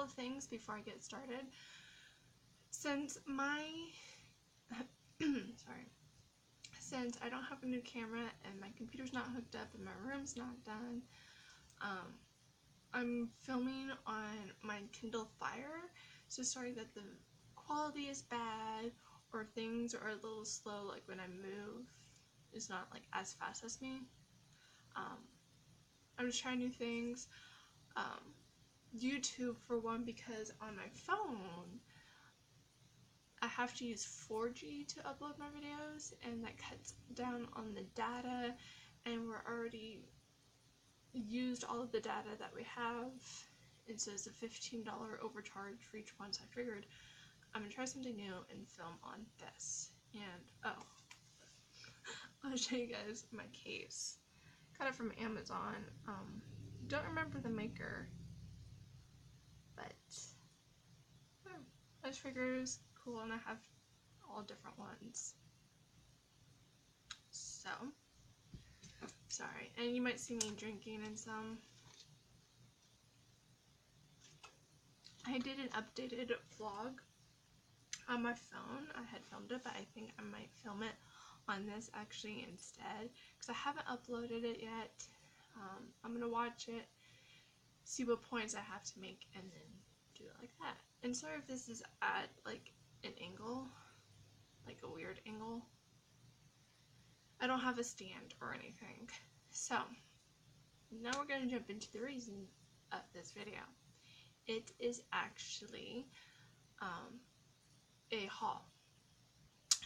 couple of things before I get started. Since my since I don't have a new camera and my computer's not hooked up and my room's not done, I'm filming on my Kindle Fire, so sorry that the quality is bad or things are a little slow, like when I move it's not like as fast as me. I'm just trying new things. YouTube for one, because on my phone I have to use 4G to upload my videos, and that cuts down on the data, and we're already used all of the data that we have, and so it's a $15 overcharge for each one. So I figured I'm gonna try something new and film on this. And I'll show you guys my case. Got it from Amazon. Don't remember the maker, but I just figured it was cool, and I have all different ones. So, sorry, and you might see me drinking in some. I did an updated vlog on my phone. I had filmed it, but I think I might film it on this actually instead, because I haven't uploaded it yet. I'm gonna watch it, see what points I have to make, and then do it like that. And sorry if this is at like an angle, like a weird angle. I don't have a stand or anything. So now we're gonna jump into the reason of this video. It is actually a haul.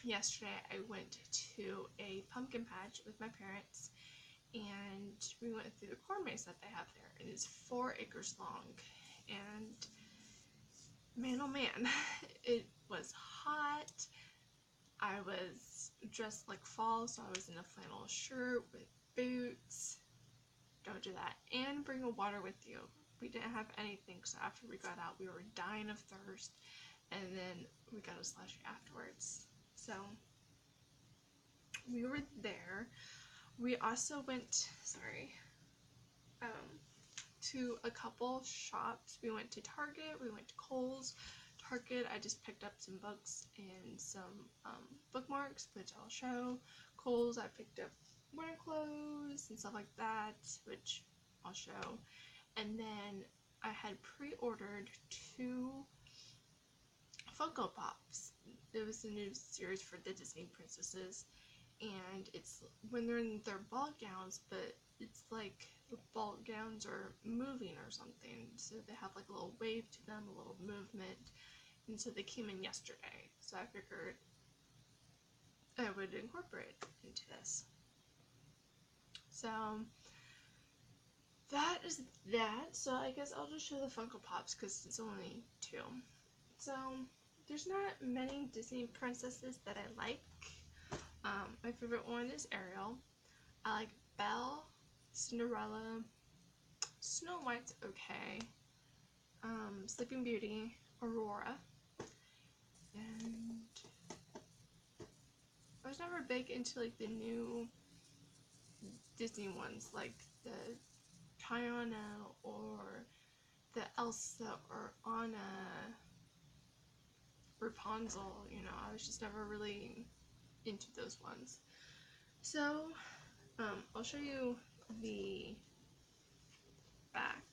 Yesterday I went to a pumpkin patch with my parents, and we went through the corn maze that they have there. It is 4 acres long, and man oh man, it was hot. I was dressed like fall, so I was in a flannel shirt with boots. Don't do that. And bring a water with you. We didn't have anything, so after we got out we were dying of thirst, and then we got a slushie afterwards. So we were there. We also went, to a couple shops. We went to Target, we went to Kohl's. Target, I just picked up some books and some bookmarks, which I'll show. Kohl's, I picked up winter clothes and stuff like that, which I'll show. And then I had pre-ordered 2 Funko Pops. It was a new series for the Disney princesses, and it's when they're in their ball gowns, but it's like the ball gowns are moving or something, so they have like a little wave to them, a little movement, and so they came in yesterday, so I figured I would incorporate into this. So that is that. So I guess I'll just show the Funko Pops because it's only 2. So there's not many Disney princesses that I like. My favorite one is Ariel. I like Belle, Cinderella, Snow White's okay, Sleeping Beauty, Aurora, and I was never big into like the new Disney ones, like the Tiana or the Elsa or Anna, Rapunzel, you know, I was just never really into those ones. So I'll show you the back.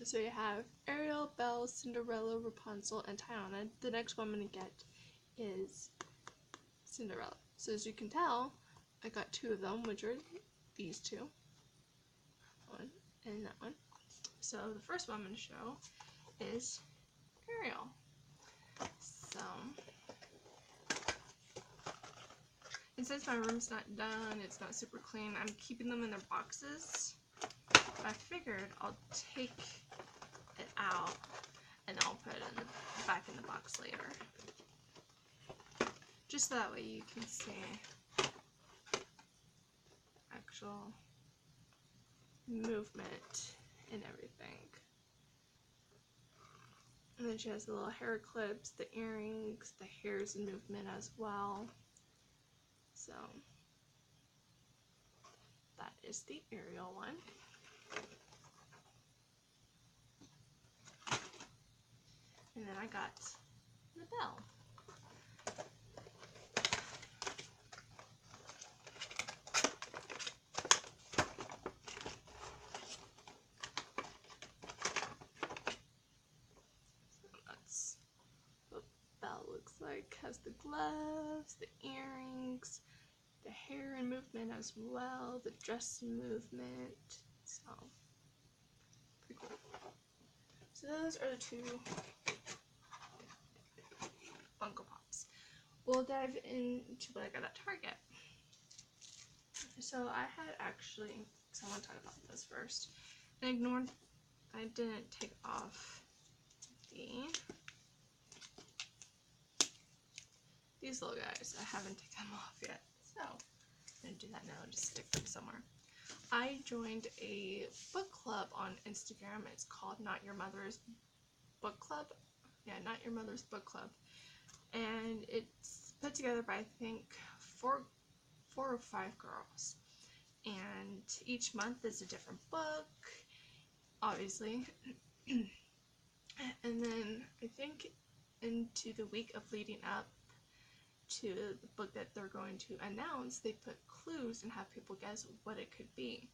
So you have Ariel, Belle, Cinderella, Rapunzel, and Tiana. The next one I'm going to get is Cinderella. So as you can tell, I got 2 of them, which are these 2. One and that one. So the first one I'm going to show is Ariel. So, and since my room's not done, it's not super clean, I'm keeping them in their boxes. I figured I'll take it out and I'll put it in back in the box later. Just so that way you can see actual movement and everything. And then she has the little hair clips, the earrings, the hairs in movement as well. So that is the Ariel one. And then I got the bell. So that's what the bell looks like. Has the gloves, the earrings, the hair and movement as well, the dress movement. So pretty cool. So those are the two Funko Pops. We'll dive into what I got at Target. So I had actually, so I want to talk about this first. I didn't take off these little guys. I haven't taken them off yet. So I'm going to do that now and just stick them somewhere. I joined a book club on Instagram. It's called Not Your Mother's Book Club. Yeah, Not Your Mother's Book Club. And it's put together by, I think, four or five girls. And each month is a different book, obviously. And then I think into the week of leading up to the book that they're going to announce, they put clues and have people guess what it could be.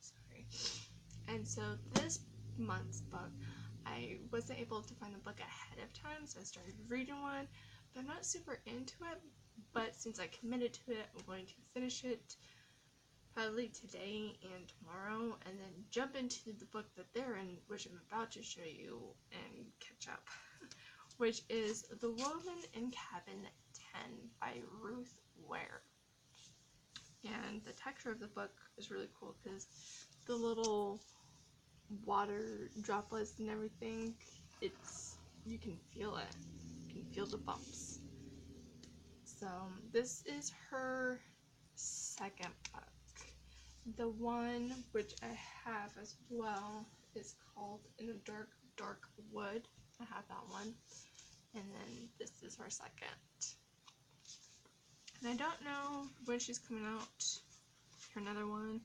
Sorry. And so this month's book, I wasn't able to find the book ahead of time, so I started reading one, but I'm not super into it. But since I committed to it, I'm going to finish it probably today and tomorrow, and then jump into the book that they're in, which I'm about to show you and catch up, which is The Woman in Cabin 10 by Ruth Ware. And the texture of the book is really cool because the little water droplets and everything, you can feel it. You can feel the bumps. So this is her second book. The one which I have as well is called In a Dark, Dark Wood. I have that one. And then this is her second. And I don't know when she's coming out for another one.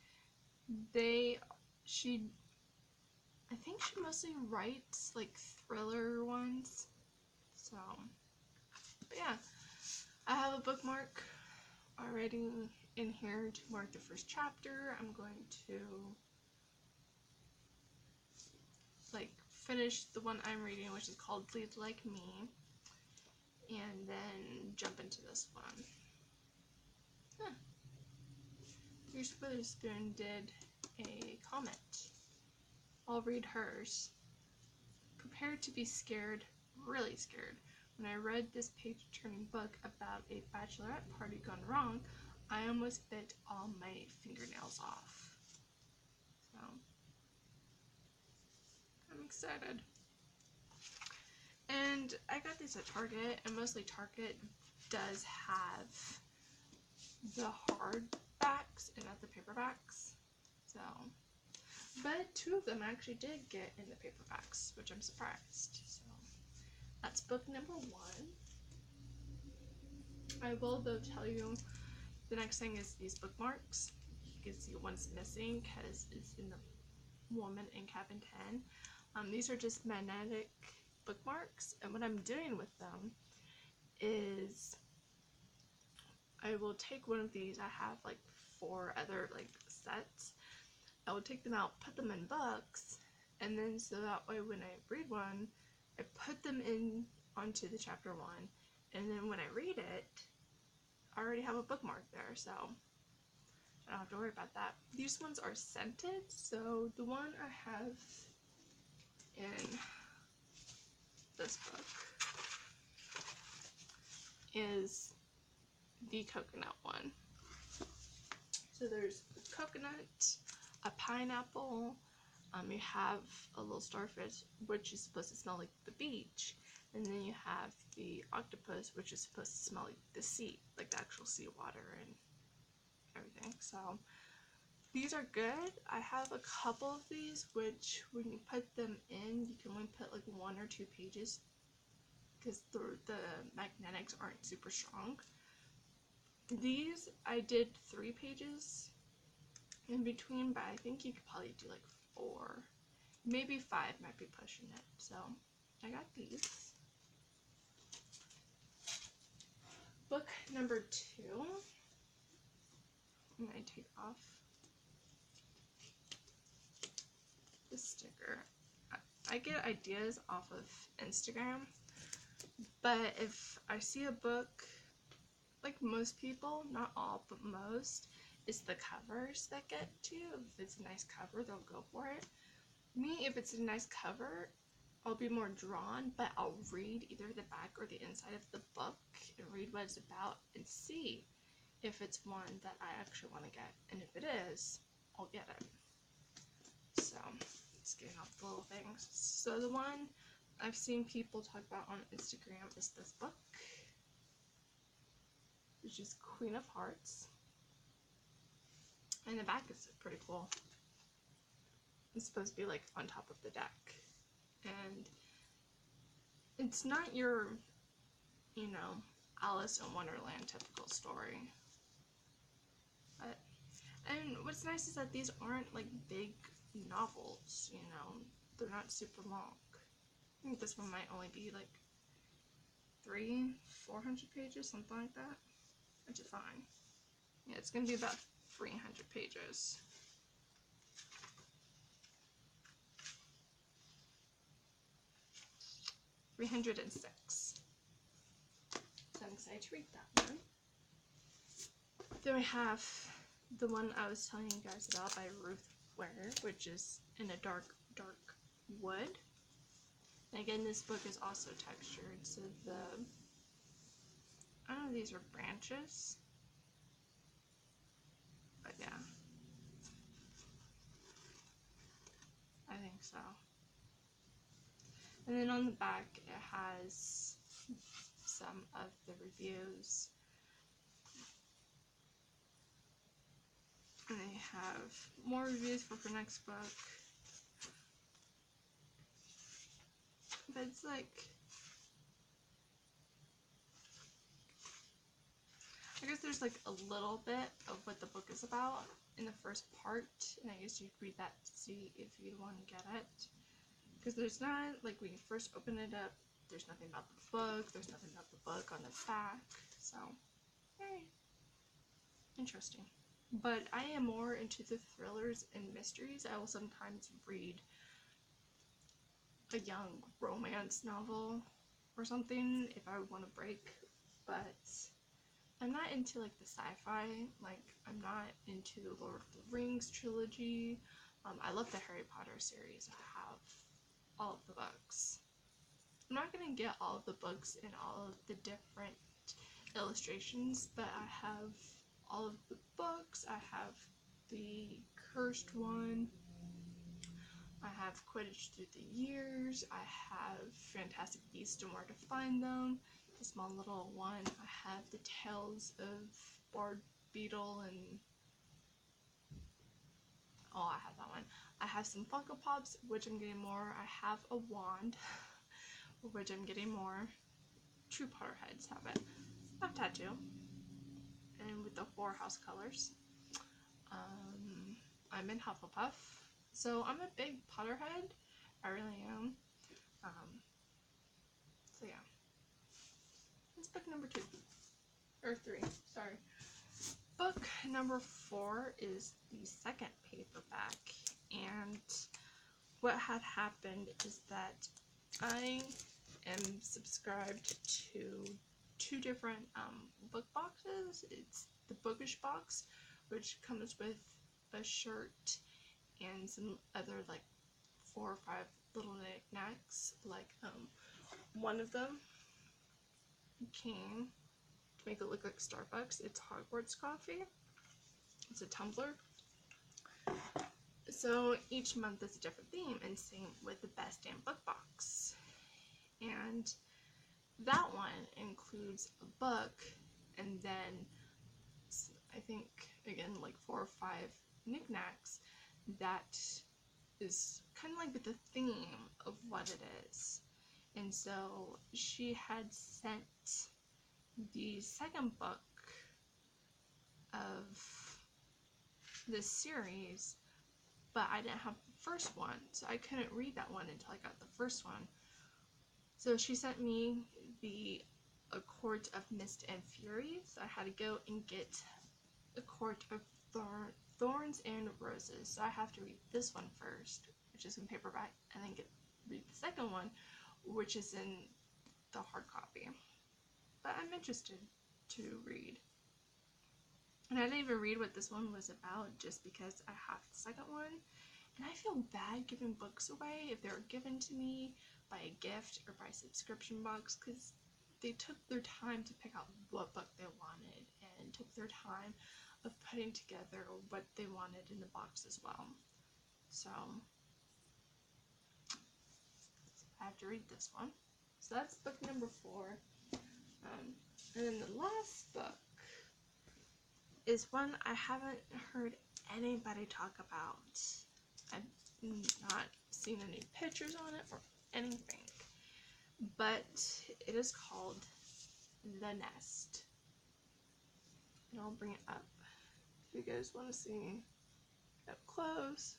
I think she mostly writes like thriller ones. So, but yeah. I have a bookmark already in here to mark the first chapter. I'm going to finish the one I'm reading, which is called Lead Like Me, and then jump into this one. Reese Witherspoon did a comment. I'll read hers. Prepare to be scared, really scared. When I read this page-turning book about a bachelorette party gone wrong, I almost bit all my fingernails off. So, I'm excited. And I got these at Target, and mostly Target does have the hardbacks and not the paperbacks. So, but two of them I actually did get in the paperbacks, which I'm surprised. So, that's book number 1. I will though tell you the next thing is these bookmarks. You can see one's missing because it's in the Woman in Cabin 10. These are just magnetic bookmarks, and what I'm doing with them is I will take one of these. I have like 4 other sets. I will take them out, put them in books, and then so that way when I read one, I put them in onto the chapter 1, and then when I read it, I already have a bookmark there, so I don't have to worry about that. These ones are scented, so the one I have in this book is the coconut one. So there's coconut, a pineapple, you have a little starfish, which is supposed to smell like the beach, and then you have the octopus, which is supposed to smell like the sea, like the actual seawater and everything. So these are good. I have a couple of these, which when you put them in, you can only put like 1 or 2 pages because the magnetics aren't super strong. These, I did 3 pages in between, but I think you could probably do like 4 maybe 5 might be pushing it. So I got these. Book number 2. I'm going to take off the sticker. I get ideas off of Instagram, but if I see a book, like most people, not all, but most, it's the covers that get to you. If it's a nice cover, they'll go for it. Me, if it's a nice cover, I'll be more drawn, but I'll read either the back or the inside of the book and read what it's about and see if it's one that I actually want to get. And if it is, I'll get it. So, just getting off the little things. So the one I've seen people talk about on Instagram is this book, which is Queen of Hearts. And the back is pretty cool. It's supposed to be like on top of the deck. And it's not your, you know, Alice in Wonderland typical story. But, and what's nice is that these aren't like big novels, you know. They're not super long. I think this one might only be like 400 pages, something like that, which is fine. Yeah, it's gonna be about 300 pages. $306. So I'm excited to read that one. Then we have the one I was telling you guys about by Ruth Ware, which is in a dark wood. And again, this book is also textured, so I don't know if these are branches, but yeah, I think so. And then on the back, it has some of the reviews. And they have more reviews for her next book. But it's like, I guess there's like a little bit of what the book is about in the first part, and I guess you'd read that to see if you'd want to get it. Because there's not, like when you first open it up, there's nothing about the book, there's nothing about the book on the back, so, very interesting. But I am more into the thrillers and mysteries. I will sometimes read a young romance novel or something if I want to break, but I'm not into like the sci-fi. Like, I'm not into the Lord of the Rings trilogy. I love the Harry Potter series. I have all of the books. I'm not gonna get all of the books and all of the different illustrations, but I have all of the books. I have the cursed one. I have Quidditch Through the Years. I have Fantastic Beasts and Where to Find Them, the small little one. I have the Tales of Bard Beetle and I have that one. I have some Funko Pops, which I'm getting more. I have a wand, which I'm getting more. True Potterheads have it. I have a tattoo, and with the 4 house colors. I'm in Hufflepuff, so I'm a big Potterhead. I really am. So yeah. That's book number 2. Or 3, sorry. Book number 4 is the second paperback, and what had happened is that I am subscribed to 2 different book boxes. It's the Bookish box, which comes with a shirt and some other like 4 or 5 little knickknacks. Like one of them came to make it look like Starbucks. It's Hogwarts coffee. It's a tumbler. So each month is a different theme, and same with the Best Damn Book box. And that one includes a book, and then I think again like 4 or 5 knickknacks that is kind of like with the theme of what it is. And so she had sent the second book of this series but I didn't have the first one, so I couldn't read that one until I got the first one. So she sent me A Court of Mist and Fury, so I had to go and get A Court of Thorns and Roses. So I have to read this one first, which is in paperback, and then read the second one, which is in the hard copy. But I'm interested to read. And I didn't even read what this one was about just because I have the second one. And I feel bad giving books away if they were given to me by a gift or by subscription box, because they took their time to pick out what book they wanted and took their time of putting together what they wanted in the box as well. So I have to read this one. So that's book number 4. And then the last book is one I haven't heard anybody talk about. I've not seen any pictures on it or anything. But it is called The Nest. And I'll bring it up if you guys want to see up close.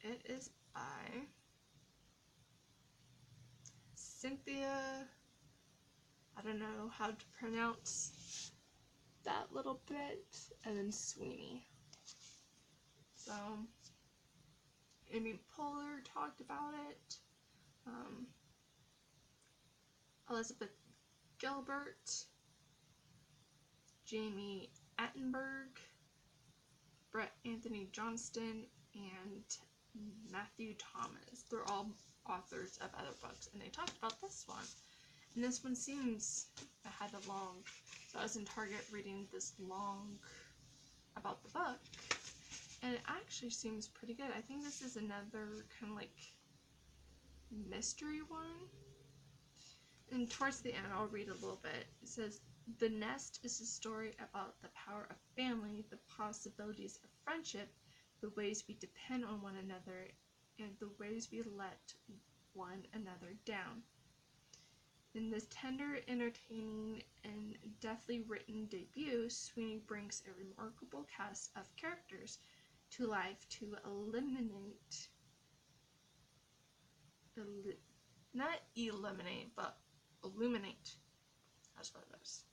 It is by Cynthia, I don't know how to pronounce that little bit, and then Sweeney. So, Amy Poehler talked about it. Elizabeth Gilbert, Jamie Attenberg, Brett Anthony Johnston, and Matthew Thomas. They're all authors of other books, and they talked about this one. And this one seems, I had a long, so I was in Target reading this long about the book, and it actually seems pretty good. I think this is another kind of like mystery one. And towards the end, I'll read a little bit. It says, "The Nest is a story about the power of family, the possibilities of friendship, the ways we depend on one another, and the ways we let one another down. In this tender, entertaining, and deftly written debut, Sweeney brings a remarkable cast of characters to life to illuminate, that's what it is,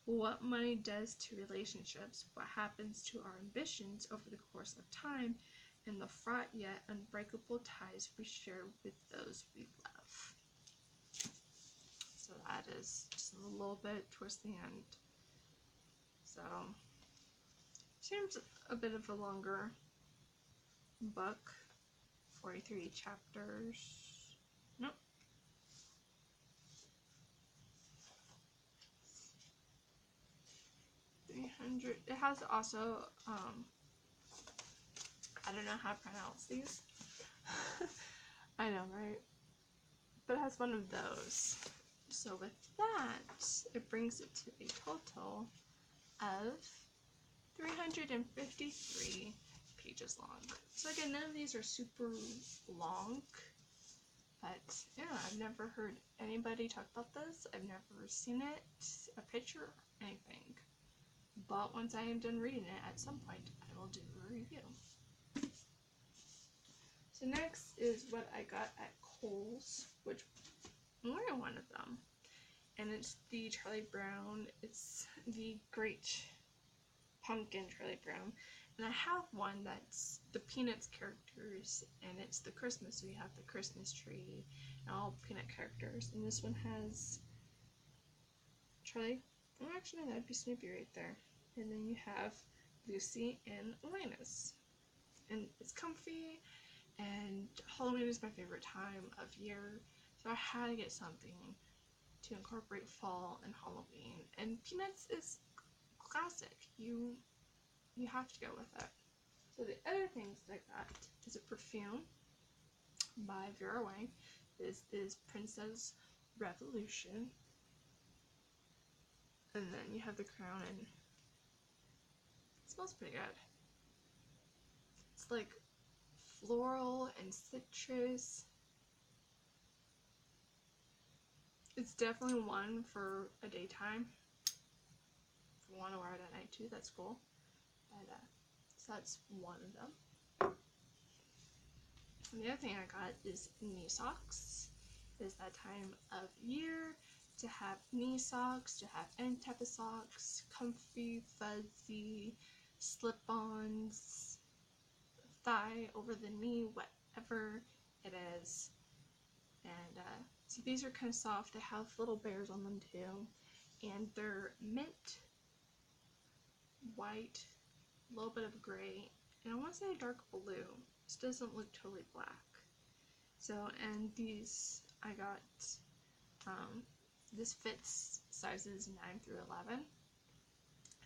what money does to relationships, what happens to our ambitions over the course of time, and the fraught yet unbreakable ties we share with those we love." So that is just a little bit towards the end. So, seems a bit of a longer book. 43 chapters. Nope. 300. It has also, I don't know how to pronounce these. I know, right? But it has one of those. So with that, it brings it to a total of 353 pages long. So again, none of these are super long, but yeah, I've never heard anybody talk about this. I've never seen it, a picture, or anything. But once I am done reading it, at some point, I will do a review. So next is what I got at Kohl's, which I'm wearing one of them. And it's the Charlie Brown, it's the Great Pumpkin Charlie Brown. And I have one that's the Peanuts characters, and it's the Christmas, so you have the Christmas tree and all Peanut characters. And this one has Charlie, oh actually no, that'd be Snoopy right there. And then you have Lucy and Linus. And it's comfy, and Halloween is my favorite time of year, so I had to get something to incorporate fall and Halloween. And Peanuts is classic. You have to go with it. So the other things that I got is a perfume by Vera Wang. This is Princess Revolution. And then you have the crown, and it smells pretty good. It's like floral and citrus. It's definitely one for a daytime. If you want to wear it at night too, that's cool. But, so that's one of them. And the other thing I got is knee socks. It is that time of year to have knee socks, to have any type of socks, comfy, fuzzy, slip-ons, thigh over the knee, whatever it is. And so these are kind of soft. They have little bears on them too, and they're mint, white, a little bit of gray, and I want to say a dark blue. This doesn't look totally black. So, and these I got, this fits sizes 9 through 11,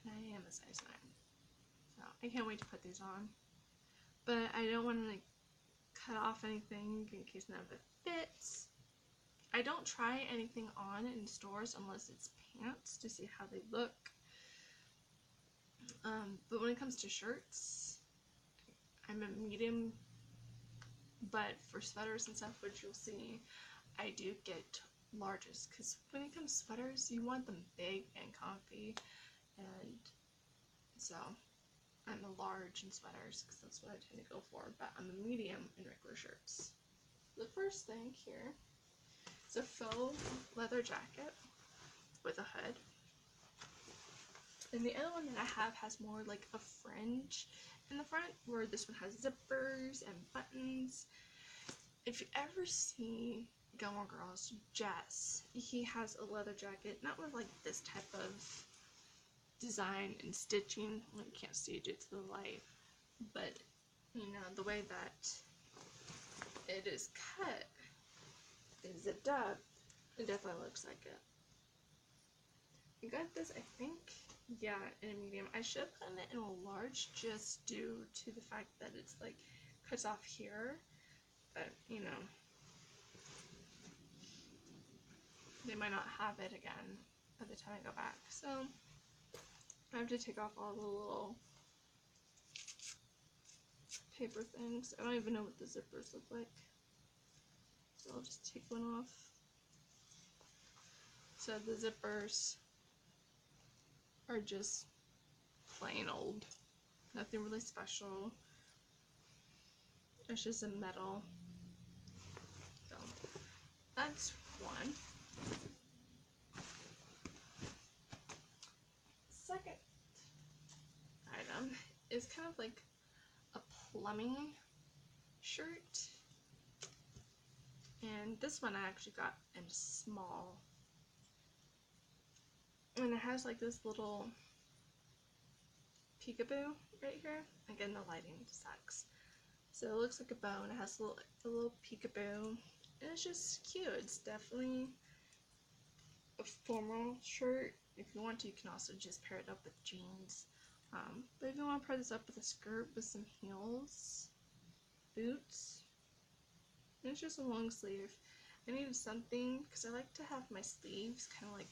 and I am a size 9. So I can't wait to put these on. But I don't want to like cut off anything in case none of it fits. I don't try anything on in stores unless it's pants to see how they look. But when it comes to shirts, I'm a medium, but for sweaters and stuff, which you'll see, I do get larges, because when it comes to sweaters, you want them big and comfy, and so I'm a large in sweaters, because that's what I tend to go for, but I'm a medium in regular shirts. The first thing here is a faux leather jacket with a hood. And the other one that I have has more like a fringe in the front, where this one has zippers and buttons. If you ever see Gilmore Girls, Jess, he has a leather jacket, not with like this type of design and stitching, well, you can't see it due to the light, but you know, the way that it is cut and zipped up, it definitely looks like it. I got this, I think, yeah, in a medium. I should have gotten it in a large just due to the fact that it's like cuts off here, but you know, they might not have it again by the time I go back. So I have to take off all the little paper things. I don't even know what the zippers look like, so I'll just take one off. So the zippers are just plain old, nothing really special. It's just a metal. So that's one. Second item is kind of like a plumbing shirt, and this one I actually got in small, and it has like this little peekaboo right here. Again, the lighting sucks, so it looks like a bow, and it has a little peekaboo, and it's just cute. It's definitely a formal shirt. If you want to, you can also just pair it up with jeans. But if you want to pair this up with a skirt with some heels, boots, and it's just a long sleeve. I needed something because I like to have my sleeves kind of like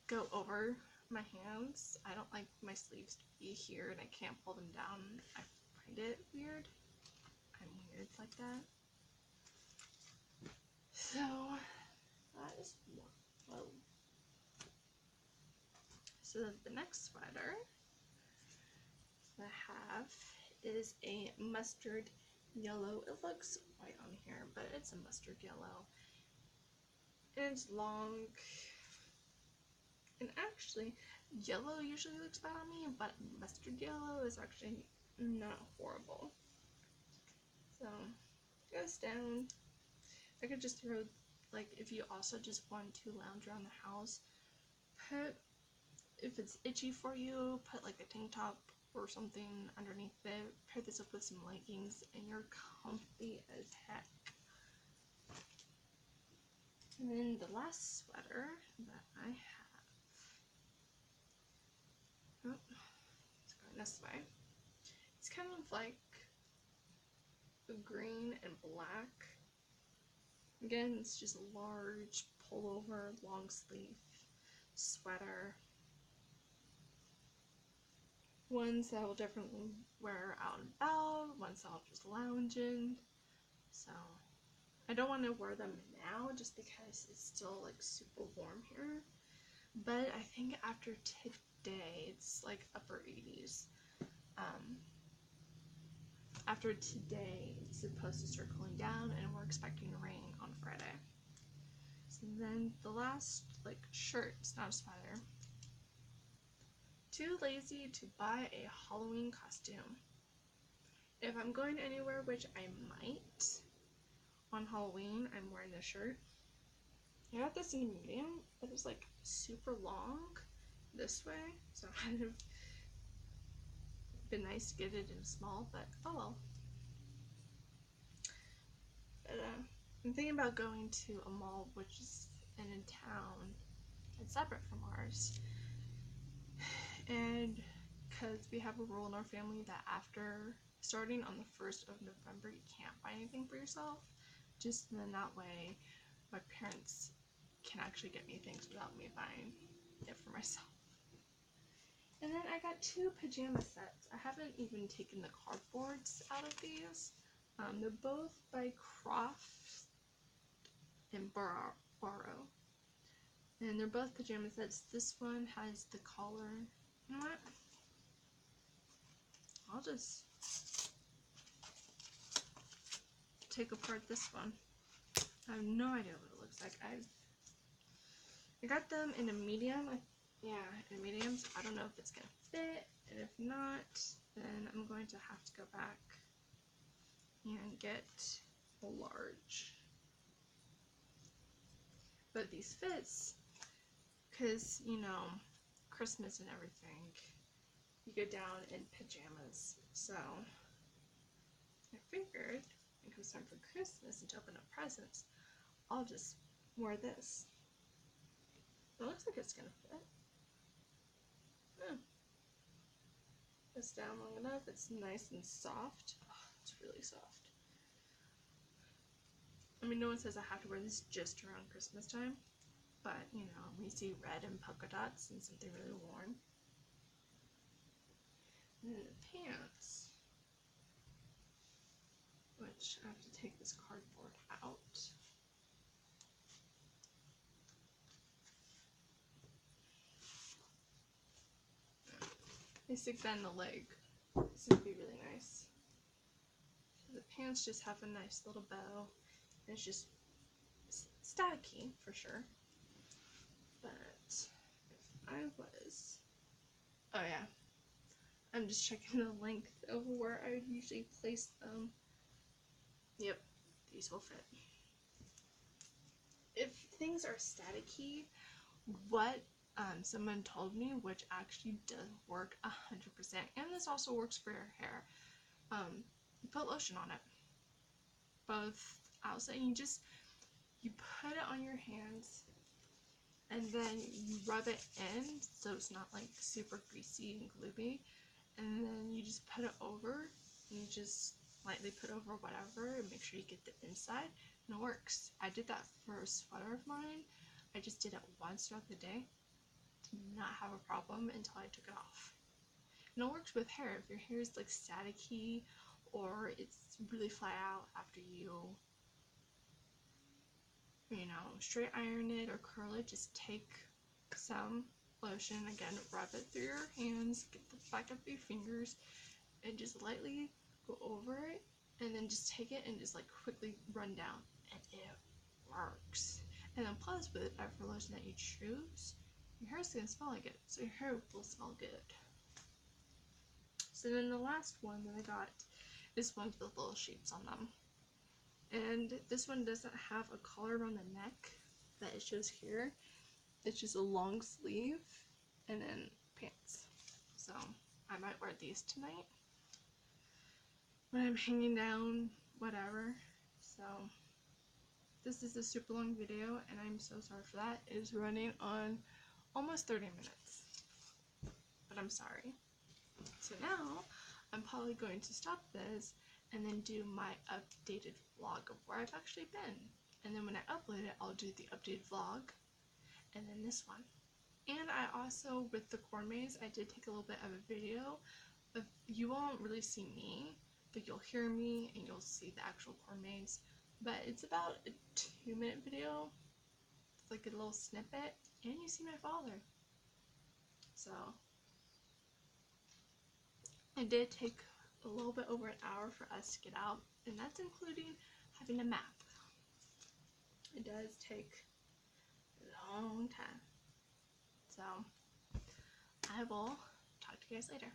go over my hands. I don't like my sleeves to be here and I can't pull them down. I find it weird. I'm weird like that. So that is one. Whoa. So the next sweater that I have is a mustard yellow. It looks white on here, but it's a mustard yellow. And it's long. And actually, yellow usually looks bad on me, but mustard yellow is actually not horrible. So, it goes down. I could just throw, like, if you also just want to lounge around the house, if it's itchy for you, put like a tank top or something underneath it, pair this up with some leggings, and you're comfy as heck. And then the last sweater that I have, oh, it's going this way. It's kind of like green and black. Again, it's just a large pullover, long sleeve sweater. Ones that I will definitely wear out and about, ones that I'll just lounge in. So I don't want to wear them now just because it's still like super warm here. But I think after today, it's like upper 80s. after today, it's supposed to start cooling down, and we're expecting rain on Friday. So then the last, like, shirt, it's not a sweater. Too lazy to buy a Halloween costume. If I'm going anywhere, which I might, on Halloween, I'm wearing this shirt. I got this in a medium, but it's like super long this way, so it would have been nice to get it in small, but oh well. But I'm thinking about going to a mall which is in town and separate from ours, and because we have a rule in our family that after starting on the 1st of November you can't buy anything for yourself, just then that way my parents can actually get me things without me buying it for myself. And then I got 2 pajama sets. I haven't even taken the cardboards out of these. They're both by Croft and Borrow. And they're both pajama sets. This one has the collar. You know what? I'll just take apart this one. I have no idea what it looks like. I got them in a medium. Yeah, in a medium. So I don't know if it's gonna fit, and if not, then I'm going to have to go back and get a large. But these fits, because you know, Christmas and everything, you go down in pajamas. So I figured it was time for Christmas and to open up presents, I'll just wear this. It looks like it's gonna fit. It's down long enough. It's nice and soft. Oh, it's really soft. I mean, no one says I have to wear this just around Christmas time, but you know, we see red and polka dots and something really warm. And then the pants, which I have to take this cardboard out. They stick that in the leg. This would be really nice. So the pants just have a nice little bow. And it's just staticky for sure. But if I was, oh yeah, I'm just checking the length of where I would usually place them. Yep, these will fit. If things are staticky, what someone told me, which actually does work 100%, and this also works for your hair, you put lotion on it. Both outside, you put it on your hands, and then you rub it in so it's not like super greasy and gluey, and then you just put it over, and you just lightly put over whatever and make sure you get the inside, and it works. I did that for a sweater of mine. I just did it once throughout the day. Did not have a problem until I took it off. And it works with hair. If your hair is like staticky or it's really flat out after you know, straight iron it or curl it, just take some lotion, again, rub it through your hands, get the back of your fingers, and just lightly go over it, and then just take it and just like quickly run down, and it works. And then plus, with whatever lotion that you choose, your hair is going to smell like it, so your hair will smell good. So then the last one that I got is one with the little shapes on them. And this one doesn't have a collar around the neck that it shows here. It's just a long sleeve and then pants. So I might wear these tonight when I'm hanging down, whatever. So this is a super long video, and I'm so sorry for that. It is running on almost 30 minutes, but I'm sorry. So now I'm probably going to stop this and then do my updated vlog of where I've actually been. And then when I upload it, I'll do the updated vlog, and then this one. And I also, with the corn maze, I did take a little bit of a video. You won't really see me, but you'll hear me and you'll see the actual corn maze. But it's about a 2-minute video. It's like a little snippet, and you see my father. So I did take a little bit over an hour for us to get out, and that's including having a map. It does take a long time. So I will talk to you guys later.